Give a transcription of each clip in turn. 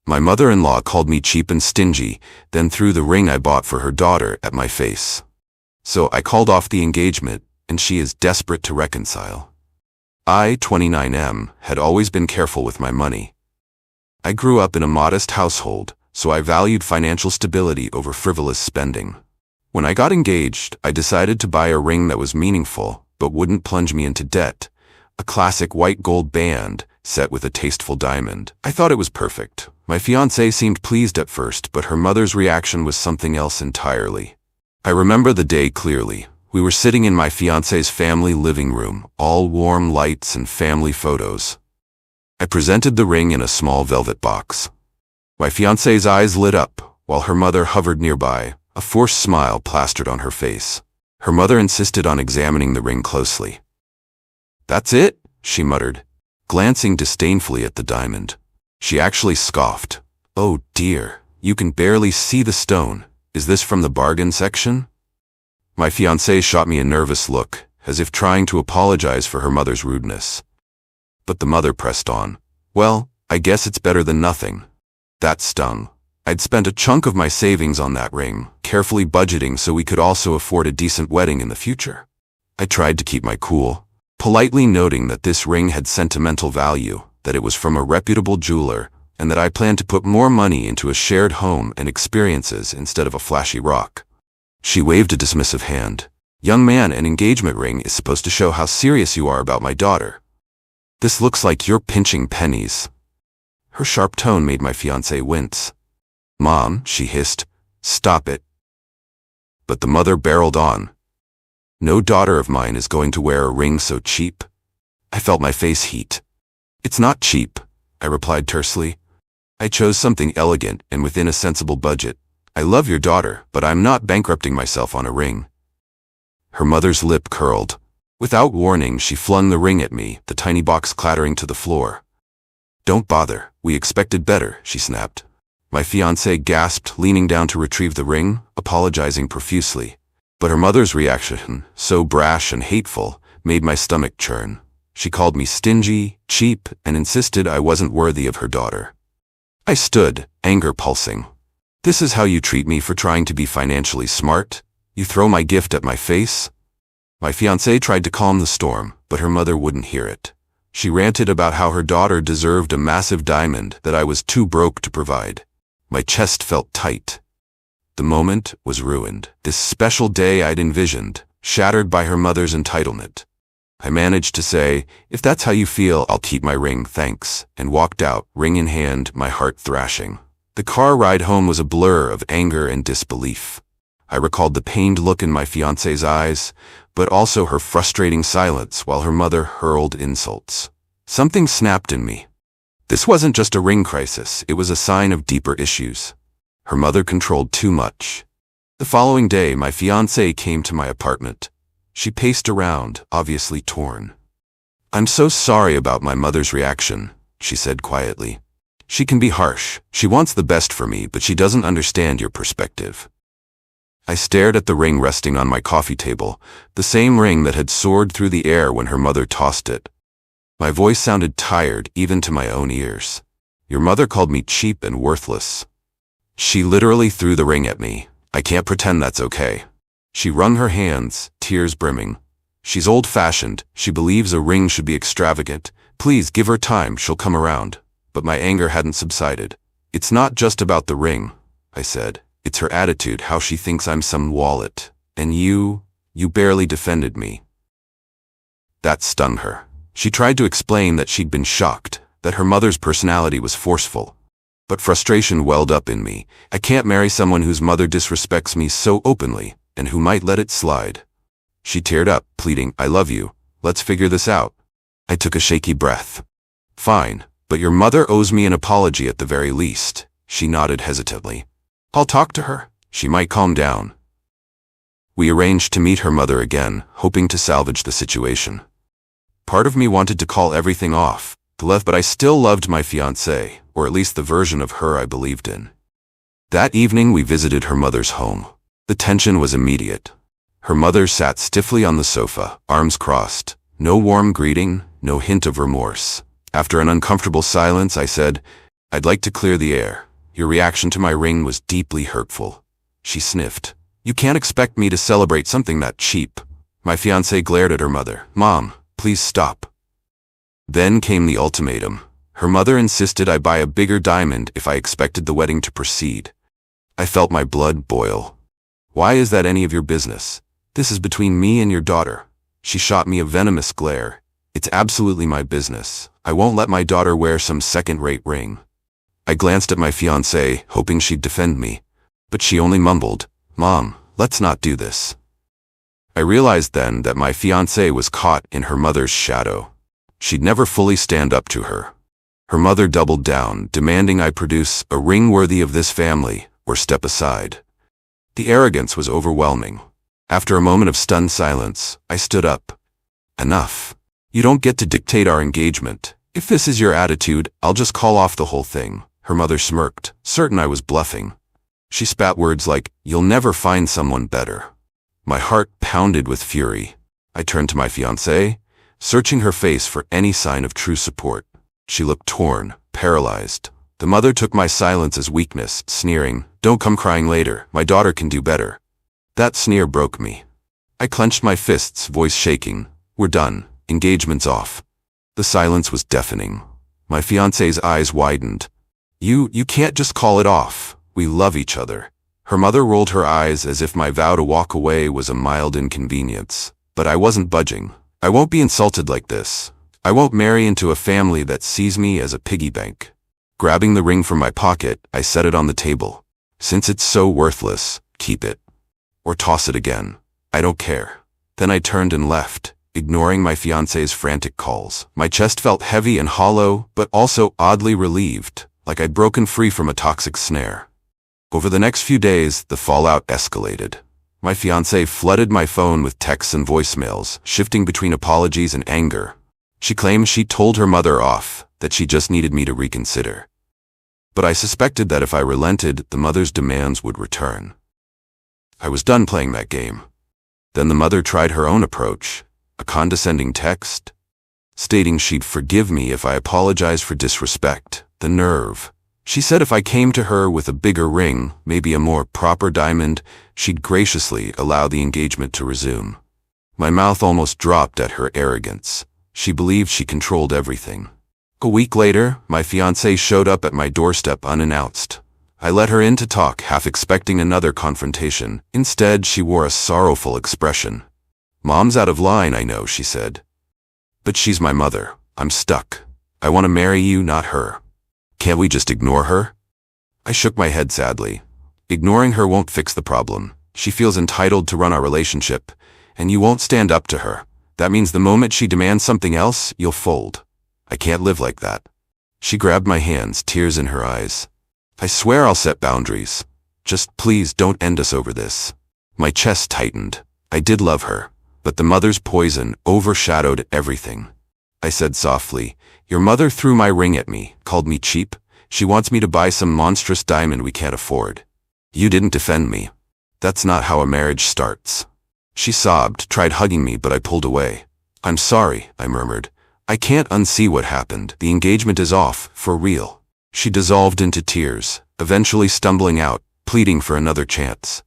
My mother-in-law called me cheap and stingy, then threw the ring I bought for her daughter at my face. So I called off the engagement, and she is desperate to reconcile. I, 29M, had always been careful with my money. I grew up in a modest household, so I valued financial stability over frivolous spending. When I got engaged, I decided to buy a ring that was meaningful, but wouldn't plunge me into debt. A classic white gold band, set with a tasteful diamond. I thought it was perfect. My fiancée seemed pleased at first, but her mother's reaction was something else entirely. I remember the day clearly. We were sitting in my fiancé's family living room, all warm lights and family photos. I presented the ring in a small velvet box. My fiancé's eyes lit up, while her mother hovered nearby, a forced smile plastered on her face. Her mother insisted on examining the ring closely. "That's it?" she muttered, glancing disdainfully at the diamond. She actually scoffed. "Oh dear, you can barely see the stone. Is this from the bargain section?" My fiancée shot me a nervous look, as if trying to apologize for her mother's rudeness. But the mother pressed on. "Well, I guess it's better than nothing." That stung. I'd spent a chunk of my savings on that ring, carefully budgeting so we could also afford a decent wedding in the future. I tried to keep my cool, politely noting that this ring had sentimental value, that it was from a reputable jeweler, and that I planned to put more money into a shared home and experiences instead of a flashy rock. She waved a dismissive hand. "Young man, an engagement ring is supposed to show how serious you are about my daughter. This looks like you're pinching pennies." Her sharp tone made my fiancée wince. "Mom," she hissed, "stop it." But the mother barreled on. "No daughter of mine is going to wear a ring so cheap." I felt my face heat. "It's not cheap," I replied tersely. "I chose something elegant and within a sensible budget. I love your daughter, but I'm not bankrupting myself on a ring." Her mother's lip curled. Without warning, she flung the ring at me, the tiny box clattering to the floor. "Don't bother, we expected better," she snapped. My fiancée gasped, leaning down to retrieve the ring, apologizing profusely. But her mother's reaction, so brash and hateful, made my stomach churn. She called me stingy, cheap, and insisted I wasn't worthy of her daughter. I stood, anger pulsing. "This is how you treat me for trying to be financially smart? You throw my gift at my face?" My fiancée tried to calm the storm, but her mother wouldn't hear it. She ranted about how her daughter deserved a massive diamond that I was too broke to provide. My chest felt tight. The moment was ruined. This special day I'd envisioned, shattered by her mother's entitlement. I managed to say, "If that's how you feel, I'll keep my ring, thanks," and walked out, ring in hand, my heart thrashing. The car ride home was a blur of anger and disbelief. I recalled the pained look in my fiancé's eyes, but also her frustrating silence while her mother hurled insults. Something snapped in me. This wasn't just a ring crisis, it was a sign of deeper issues. Her mother controlled too much. The following day, my fiancée came to my apartment. She paced around, obviously torn. "I'm so sorry about my mother's reaction," she said quietly. "She can be harsh. She wants the best for me, but she doesn't understand your perspective." I stared at the ring resting on my coffee table, the same ring that had soared through the air when her mother tossed it. My voice sounded tired, even to my own ears. "Your mother called me cheap and worthless. She literally threw the ring at me. I can't pretend that's okay." She wrung her hands, tears brimming. "She's old-fashioned. She believes a ring should be extravagant. Please give her time, she'll come around." But my anger hadn't subsided. "It's not just about the ring," I said. "It's her attitude, how she thinks I'm some wallet. And you barely defended me." That stung her. She tried to explain that she'd been shocked, that her mother's personality was forceful. But frustration welled up in me. I can't marry someone whose mother disrespects me so openly, and who might let it slide. She teared up, pleading, "I love you. Let's figure this out." I took a shaky breath. "Fine, but your mother owes me an apology at the very least," she nodded hesitantly. "I'll talk to her. She might calm down." We arranged to meet her mother again, hoping to salvage the situation. Part of me wanted to call everything off, but I still loved my fiancée, or at least the version of her I believed in. That evening we visited her mother's home. The tension was immediate. Her mother sat stiffly on the sofa, arms crossed. No warm greeting, no hint of remorse. After an uncomfortable silence, I said, I'd like to clear the air. Your reaction to my ring was deeply hurtful. She sniffed. You can't expect me to celebrate something that cheap. My fiancée glared at her mother. Mom, please stop. Then came the ultimatum. Her mother insisted I buy a bigger diamond if I expected the wedding to proceed. I felt my blood boil. Why is that any of your business? This is between me and your daughter. She shot me a venomous glare. It's absolutely my business. I won't let my daughter wear some second-rate ring. I glanced at my fiancée, hoping she'd defend me. But she only mumbled, Mom, let's not do this. I realized then that my fiancée was caught in her mother's shadow. She'd never fully stand up to her. Her mother doubled down, demanding I produce a ring worthy of this family or step aside. The arrogance was overwhelming. After a moment of stunned silence, I stood up. Enough. You don't get to dictate our engagement. If this is your attitude, I'll just call off the whole thing. Her mother smirked, certain I was bluffing. She spat words like, you'll never find someone better. My heart pounded with fury. I turned to my fiancée, searching her face for any sign of true support. She looked torn, paralyzed. The mother took my silence as weakness, sneering, don't come crying later, my daughter can do better. That sneer broke me. I clenched my fists, voice shaking. We're done. Engagement's off. The silence was deafening. My fiancée's eyes widened. You can't just call it off. We love each other. Her mother rolled her eyes as if my vow to walk away was a mild inconvenience. But I wasn't budging. I won't be insulted like this. I won't marry into a family that sees me as a piggy bank. Grabbing the ring from my pocket, I set it on the table. Since it's so worthless, keep it. Or toss it again. I don't care. Then I turned and left, ignoring my fiancée's frantic calls. My chest felt heavy and hollow, but also oddly relieved, like I'd broken free from a toxic snare. Over the next few days, the fallout escalated. My fiancée flooded my phone with texts and voicemails, shifting between apologies and anger. She claimed she'd told her mother off, that she just needed me to reconsider. But I suspected that if I relented, the mother's demands would return. I was done playing that game. Then the mother tried her own approach, a condescending text, stating she'd forgive me if I apologized for disrespect. The nerve. She said if I came to her with a bigger ring, maybe a more proper diamond, she'd graciously allow the engagement to resume. My mouth almost dropped at her arrogance. She believed she controlled everything. A week later, my fiancée showed up at my doorstep unannounced. I let her in to talk, half expecting another confrontation. Instead, she wore a sorrowful expression. Mom's out of line, I know, she said. But she's my mother. I'm stuck. I want to marry you, not her. Can't we just ignore her? I shook my head sadly. Ignoring her won't fix the problem. She feels entitled to run our relationship, and you won't stand up to her. That means the moment she demands something else, you'll fold. I can't live like that. She grabbed my hands, tears in her eyes. I swear I'll set boundaries. Just please don't end us over this. My chest tightened. I did love her, but the mother's poison overshadowed everything. I said softly, your mother threw my ring at me, called me cheap. She wants me to buy some monstrous diamond we can't afford. You didn't defend me. That's not how a marriage starts. She sobbed, tried hugging me, but I pulled away. I'm sorry, I murmured. I can't unsee what happened. The engagement is off, for real. She dissolved into tears, eventually stumbling out, pleading for another chance.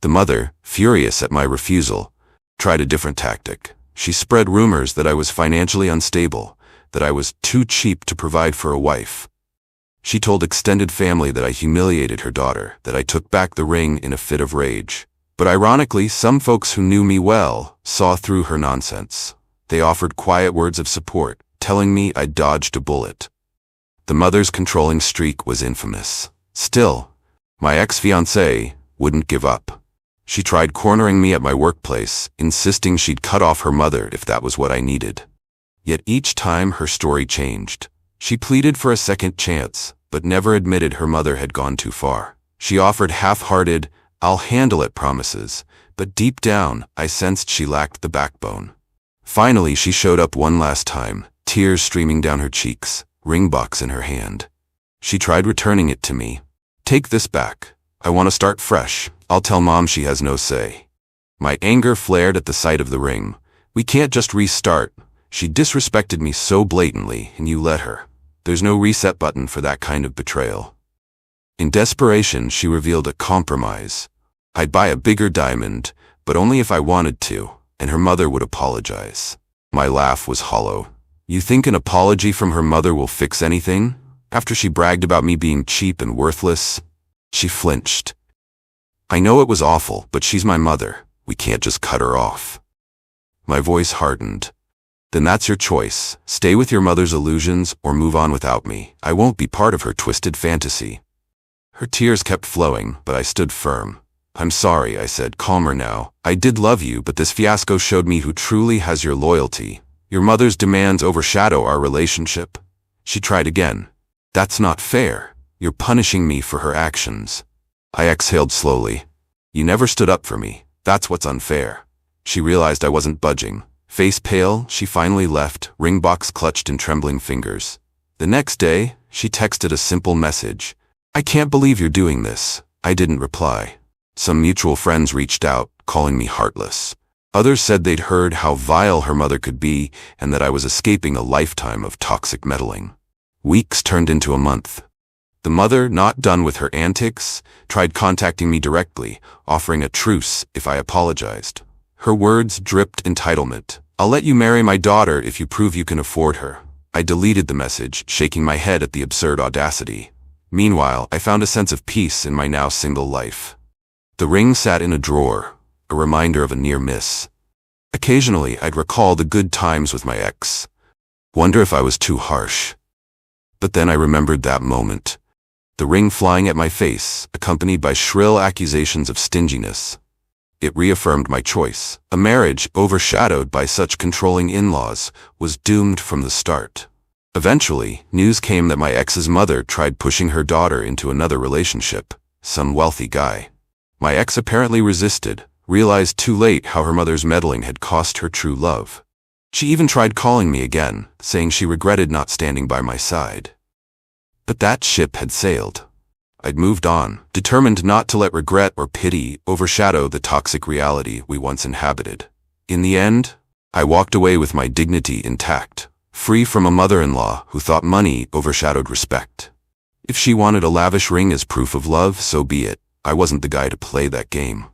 The mother, furious at my refusal, tried a different tactic. She spread rumors that I was financially unstable, that I was too cheap to provide for a wife. She told extended family that I humiliated her daughter, that I took back the ring in a fit of rage. But ironically, some folks who knew me well saw through her nonsense. They offered quiet words of support, telling me I'd dodged a bullet. The mother's controlling streak was infamous. Still, my ex-fiancée wouldn't give up. She tried cornering me at my workplace, insisting she'd cut off her mother if that was what I needed. Yet each time her story changed. She pleaded for a second chance, but never admitted her mother had gone too far. She offered half-hearted, I'll handle it promises, but deep down, I sensed she lacked the backbone. Finally, she showed up one last time, tears streaming down her cheeks, ring box in her hand. She tried returning it to me. Take this back. I want to start fresh. I'll tell Mom she has no say. My anger flared at the sight of the ring. We can't just restart. She disrespected me so blatantly, and you let her. There's no reset button for that kind of betrayal. In desperation, she revealed a compromise. I'd buy a bigger diamond, but only if I wanted to, and her mother would apologize. My laugh was hollow. You think an apology from her mother will fix anything? After she bragged about me being cheap and worthless? She flinched. I know it was awful, but she's my mother. We can't just cut her off. My voice hardened. Then that's your choice. Stay with your mother's illusions or move on without me. I won't be part of her twisted fantasy. Her tears kept flowing, but I stood firm. I'm sorry, I said, calmer now. I did love you, but this fiasco showed me who truly has your loyalty. Your mother's demands overshadow our relationship. She tried again. That's not fair. You're punishing me for her actions. I exhaled slowly. You never stood up for me. That's what's unfair. She realized I wasn't budging. Face pale, she finally left, ring box clutched in trembling fingers. The next day, she texted a simple message. I can't believe you're doing this. I didn't reply. Some mutual friends reached out, calling me heartless. Others said they'd heard how vile her mother could be and that I was escaping a lifetime of toxic meddling. Weeks turned into a month. The mother, not done with her antics, tried contacting me directly, offering a truce if I apologized. Her words dripped entitlement. I'll let you marry my daughter if you prove you can afford her. I deleted the message, shaking my head at the absurd audacity. Meanwhile, I found a sense of peace in my now single life. The ring sat in a drawer, a reminder of a near miss. Occasionally, I'd recall the good times with my ex. Wonder if I was too harsh. But then I remembered that moment. The ring flying at my face, accompanied by shrill accusations of stinginess. It reaffirmed my choice. A marriage, overshadowed by such controlling in-laws, was doomed from the start. Eventually, news came that my ex's mother tried pushing her daughter into another relationship, some wealthy guy. My ex apparently resisted, realized too late how her mother's meddling had cost her true love. She even tried calling me again, saying she regretted not standing by my side. But that ship had sailed. I'd moved on, determined not to let regret or pity overshadow the toxic reality we once inhabited. In the end, I walked away with my dignity intact, free from a mother-in-law who thought money overshadowed respect. If she wanted a lavish ring as proof of love, so be it. I wasn't the guy to play that game.